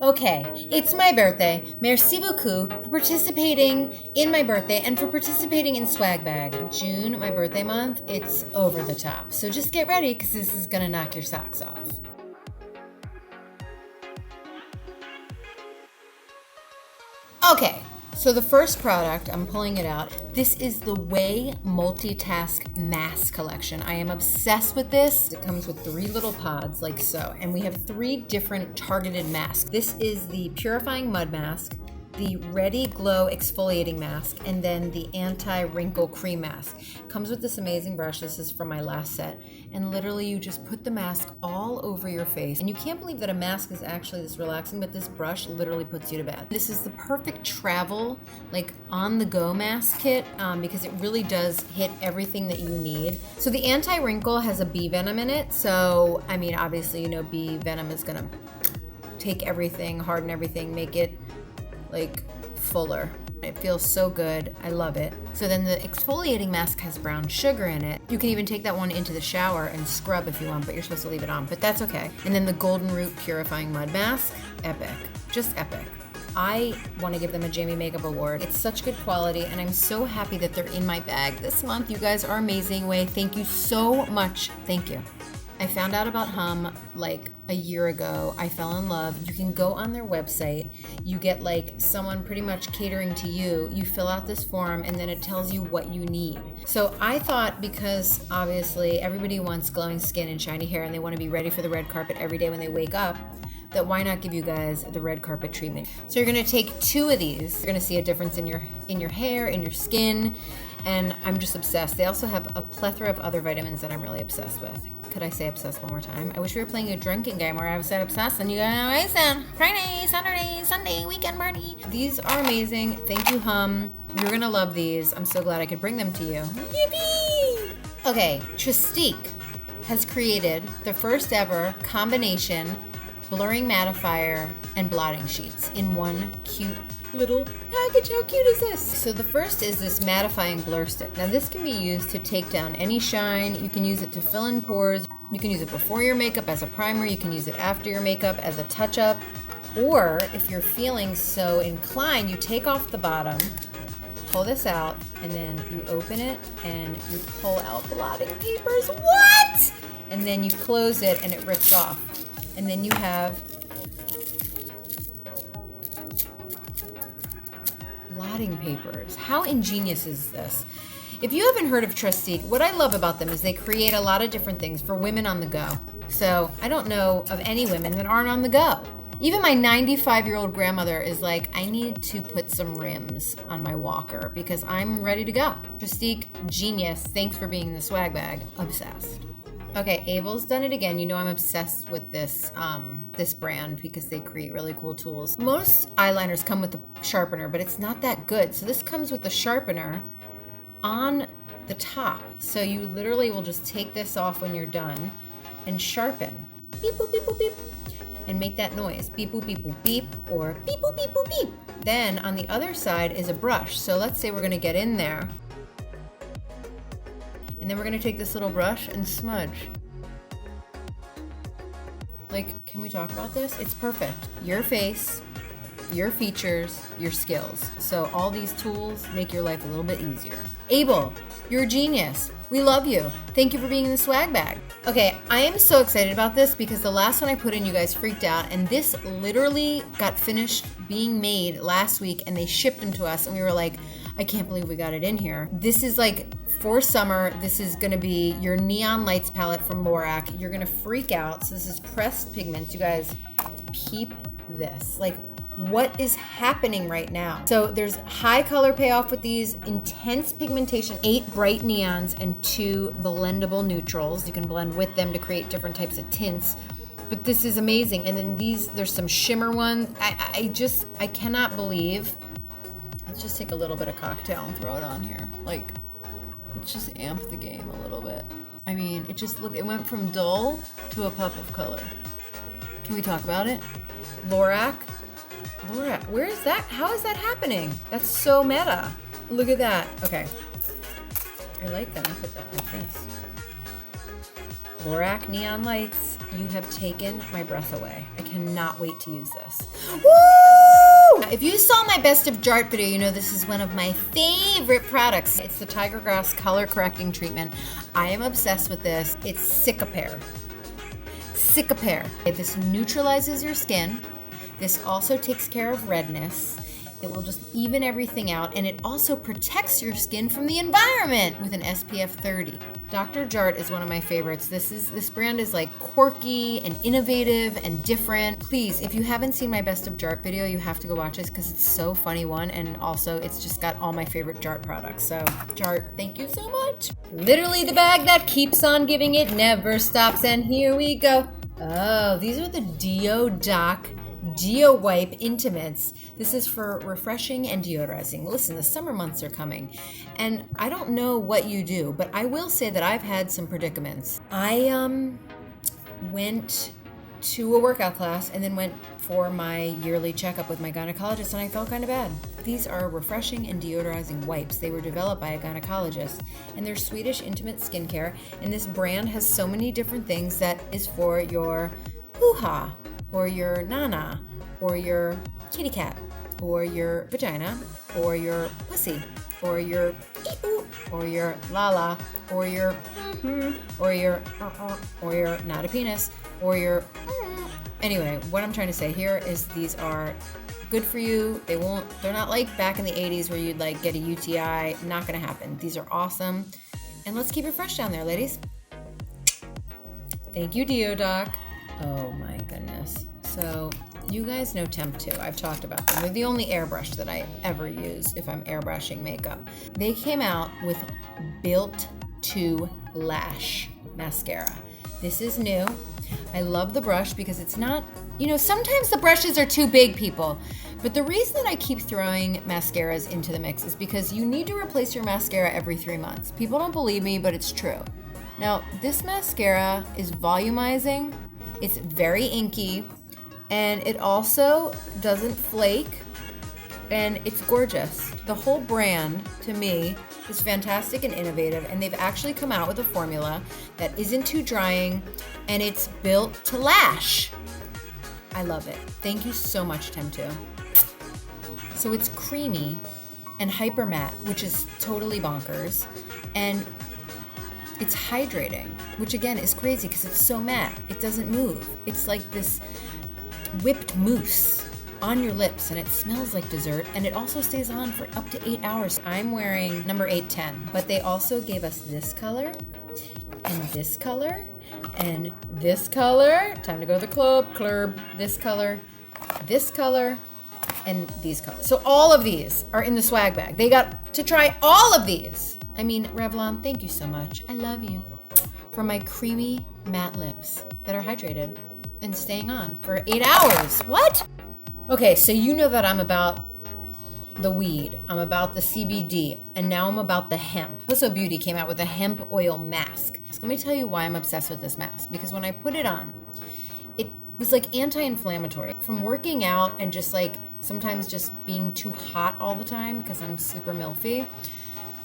Okay, it's my birthday. Merci beaucoup for participating in my birthday and for participating in Swag Bag. June, my birthday month, it's over the top. So just get ready because this is gonna knock your socks off. Okay, so the first product, I'm pulling it out. This is the Way Multitask Mask Collection. I am obsessed with this. It comes with 3 little pods like so, and we have 3 different targeted masks. This is the Purifying Mud Mask, the Ready Glow Exfoliating Mask, and then the Anti-Wrinkle Cream Mask. It comes with this amazing brush. This is from my last set. And literally you just put the mask all over your face. And you can't believe that a mask is actually this relaxing, but this brush literally puts you to bed. This is the perfect travel, like on-the-go mask kit, because it really does hit everything that you need. So the anti-wrinkle has a bee venom in it. So, I mean, obviously, you know, bee venom is gonna take everything, harden everything, make it like fuller. It feels so good. I love it. So then the exfoliating mask has brown sugar in it. You can even take that one into the shower and scrub if you want, but you're supposed to leave it on, but that's okay. And then the Golden Root Purifying Mud Mask, epic, just epic. I want to give them a Jamie Makeup Award. It's such good quality, and I'm so happy that they're in my bag this month. You guys are amazing. Way, thank you so much. Thank you. I found out about Hum like a year ago. I fell in love. You can go on their website. You get like someone pretty much catering to you. You fill out this form and then it tells you what you need. So I thought, because obviously everybody wants glowing skin and shiny hair and they want to be ready for the red carpet every day when they wake up, that why not give you guys the red carpet treatment. So you're gonna take 2 of these. You're gonna see a difference in your hair, in your skin, and I'm just obsessed. They also have a plethora of other vitamins that I'm really obsessed with. Could I say obsessed one more time? I wish we were playing a drinking game where I said obsessed and you go, I said Friday, Saturday, Sunday, weekend party. These are amazing. Thank you, Hum. You're gonna love these. I'm so glad I could bring them to you. Yippee! Okay, Tristique has created the first ever combination blurring mattifier and blotting sheets in one cute little package. How cute is this? So the first is this mattifying blur stick. Now this can be used to take down any shine. You can use it to fill in pores. You can use it before your makeup as a primer. You can use it after your makeup as a touch-up. Or if you're feeling so inclined, you take off the bottom, pull this out, and then you open it and you pull out blotting papers. What? And then you close it and it rips off. And then you have blotting papers. How ingenious is this? If you haven't heard of Tristique, what I love about them is they create a lot of different things for women on the go. So I don't know of any women that aren't on the go. Even my 95-year-old grandmother is like, I need to put some rims on my walker because I'm ready to go. Tristique, genius. Thanks for being in the swag bag. Obsessed. Okay, Abel's done it again. You know I'm obsessed with this this brand because they create really cool tools. Most eyeliners come with a sharpener, but it's not that good. So this comes with the sharpener on the top. So you literally will just take this off when you're done and sharpen. Beep, boop, beep, boop, beep. And make that noise. Beep, boop, beep, boop, beep, or beep, boop, beep, boop, beep. Then on the other side is a brush. So let's say we're gonna get in there. And then we're gonna take this little brush and smudge. Like, can we talk about this? It's perfect. Your face, your features, your skills. So all these tools make your life a little bit easier. Abel, you're a genius. We love you. Thank you for being in the swag bag. Okay, I am so excited about this because the last one I put in, you guys freaked out, and this literally got finished being made last week and they shipped them to us and we were like, I can't believe we got it in here. This is like for summer. This is gonna be your Neon Lights palette from Lorac. You're gonna freak out. So this is pressed pigments. You guys, peep this. Like, what is happening right now? So there's high color payoff with these, intense pigmentation, 8 bright neons and 2 blendable neutrals. You can blend with them to create different types of tints. But this is amazing. And then there's some shimmer ones. I cannot believe. Let's just take a little bit of cocktail and throw it on here. Like, let's just amp the game a little bit. I mean, it went from dull to a pop of color. Can we talk about it? Lorac, where is that? How is that happening? That's so meta. Look at that. Okay. I like that. I put that like this. Lorac Neon Lights. you have taken my breath away. I cannot wait to use this. Woo! If you saw my best of Jart video, you know this is one of my favorite products. It's the Tiger Grass Color Correcting Treatment. I am obsessed with this. It's Cicapair. Cicapair. This neutralizes your skin. This also takes care of redness. It will just even everything out, and it also protects your skin from the environment with an SPF 30. Dr. Jart is one of my favorites. This brand is like quirky and innovative and different. Please, if you haven't seen my best of Jart video, you have to go watch this because it's so funny one, and also it's just got all my favorite Jart products. So Jart, thank you so much. Literally the bag that keeps on giving, it never stops, and here we go. Oh, these are the Deodoc Deo Wipe Intimates. This is for refreshing and deodorizing. Listen, the summer months are coming, and I don't know what you do, but I will say that I've had some predicaments. I went to a workout class and then went for my yearly checkup with my gynecologist, and I felt kind of bad. These are refreshing and deodorizing wipes. They were developed by a gynecologist, and they're Swedish intimate skincare, and this brand has so many different things that is for your hoo-ha, or your nana, or your kitty cat, or your vagina, or your pussy, or your ee-oo, or your la-la, or your or your not a penis, or your Anyway, what I'm trying to say here is these are good for you. They're not like back in the 80s where you'd like get a UTI. Not gonna happen. These are awesome. And let's keep it fresh down there, ladies. Thank you, Deodoc. Oh my goodness. So you guys know Temp 2. I've talked about them. They're the only airbrush that I ever use if I'm airbrushing makeup. They came out with Built to Lash mascara. This is new. I love the brush because it's not, sometimes the brushes are too big, people. But the reason that I keep throwing mascaras into the mix is because you need to replace your mascara every 3 months. People don't believe me, but it's true. Now, this mascara is volumizing. It's very inky, and it also doesn't flake, and it's gorgeous. The whole brand, to me, is fantastic and innovative, and they've actually come out with a formula that isn't too drying, and it's built to lash. I love it. Thank you so much, Temp 2. So it's creamy and hyper matte, which is totally bonkers, and it's hydrating, which again is crazy because it's so matte. It doesn't move. It's like this whipped mousse on your lips, and it smells like dessert, and it also stays on for up to 8 hours. I'm wearing number 810, but they also gave us this color, and this color, and this color. Time to go to the club. This color, and these colors. So all of these are in the swag bag. They got to try all of these. I mean, Revlon, thank you so much. I love you. For my creamy matte lips that are hydrated and staying on for 8 hours. What? Okay, so you know that I'm about the weed, I'm about the CBD, and now I'm about the hemp. Coso Beauty came out with a hemp oil mask. So let me tell you why I'm obsessed with this mask, because when I put it on, it was like anti-inflammatory. From working out and just like sometimes just being too hot all the time because I'm super milfy.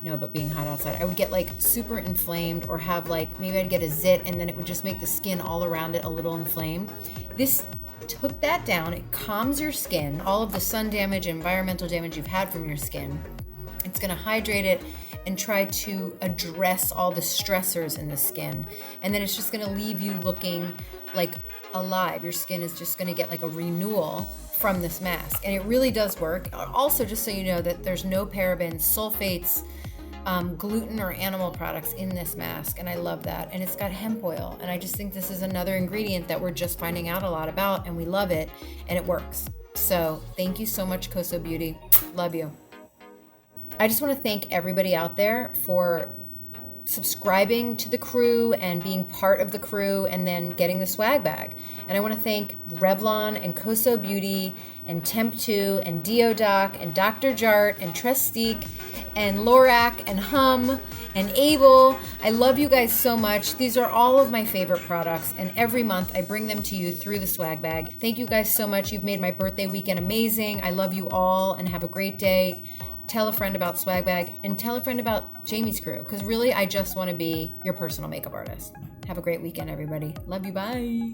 No, but being hot outside, I would get like super inflamed, or have like, maybe I'd get a zit and then it would just make the skin all around it a little inflamed. This took that down. It calms your skin, all of the sun damage, environmental damage you've had from your skin. It's gonna hydrate it and try to address all the stressors in the skin. And then it's just gonna leave you looking like alive. Your skin is just gonna get like a renewal from this mask. And it really does work. Also, just so you know that there's no parabens, sulfates, gluten or animal products in this mask, and I love that. And it's got hemp oil, and I just think this is another ingredient that we're just finding out a lot about, and we love it, and it works. So thank you so much, Coso Beauty. Love you. I just want to thank everybody out there for subscribing to the crew and being part of the crew and then getting the swag bag. And I want to thank Revlon and Coso Beauty and Temp 2 and Deodoc and Dr. Jart and Trestique and Lorac and Hum and Abel. I love you guys so much. These are all of my favorite products, and every month I bring them to you through the swag bag. Thank you guys so much. You've made my birthday weekend amazing. I love you all, and have a great day. Tell a friend about swag bag, and tell a friend about Jamie's crew, because really I just want to be your personal makeup artist. Have a great weekend, everybody. Love you. Bye.